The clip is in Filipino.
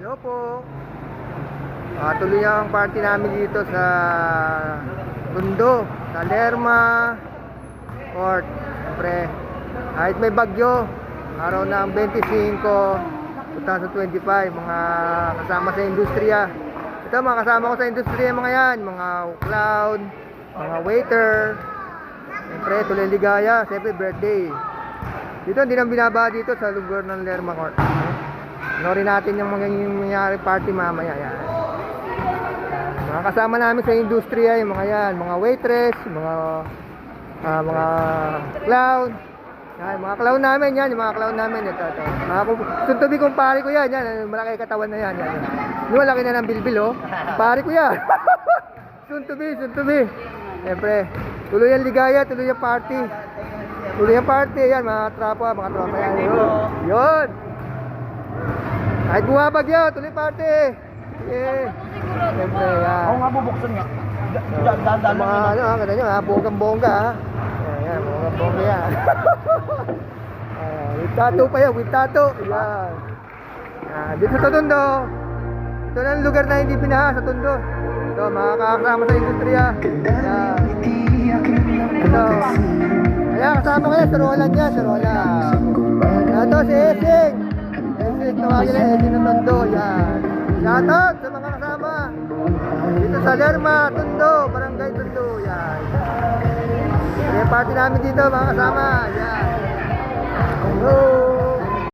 Hello po. Tuloy ang party namin dito sa Tondo, sa Lerma Court. Siyempre, kahit may bagyo, araw ng 25, 2025, mga kasama sa industriya. Ito, mga kasama ko sa industriya, mga yan, mga clown, mga waiter. Siyempre, tuloy ligaya, siyempre birthday. Dito, hindi nang binaba dito sa lugar ng Lerma Court. Norin natin yung mangyayari party mamaya. Yan. Mga kasama namin sa industriya, yung mga yan, mga waitress, mga clown. Yan, mga clown namin yan, yung mga clown namin. Ito. Suntubi kong pare ko yan, malaki katawan na yan. Yung malaki na ng bilbil, oh. Pare ko yan. Suntubi. Siyempre, tuloy ang ligaya, tuloy ang party. Tuloy ang party, yan, mga tropa yan. Yun. Kahit bumabagyo, tuloy party. Yeah. Siyempre, yan. Ako nga bubuksan nga. Mga ganda nyo, bonggang-bongga, ha. Yan, bonggang-bongga yan. With tattoo pa yan, with tattoo. Yan. Dito sa Tondo. Ito na ang lugar na hindi binaha sa Tondo. Ito, mga kakasama sa industriya. Yan. Ito. Ayan, kasama ko yan, sa Roland yan, sa Roland. Ito, si Esing. Esing, tawagin na Esing ng Tondo. Yan. Shoutout sa mga kasama. Dito sa Lerma, Tondo, Barangay Tondo. Yan. Kaya party namin dito, mga kasama. Yan. Hello.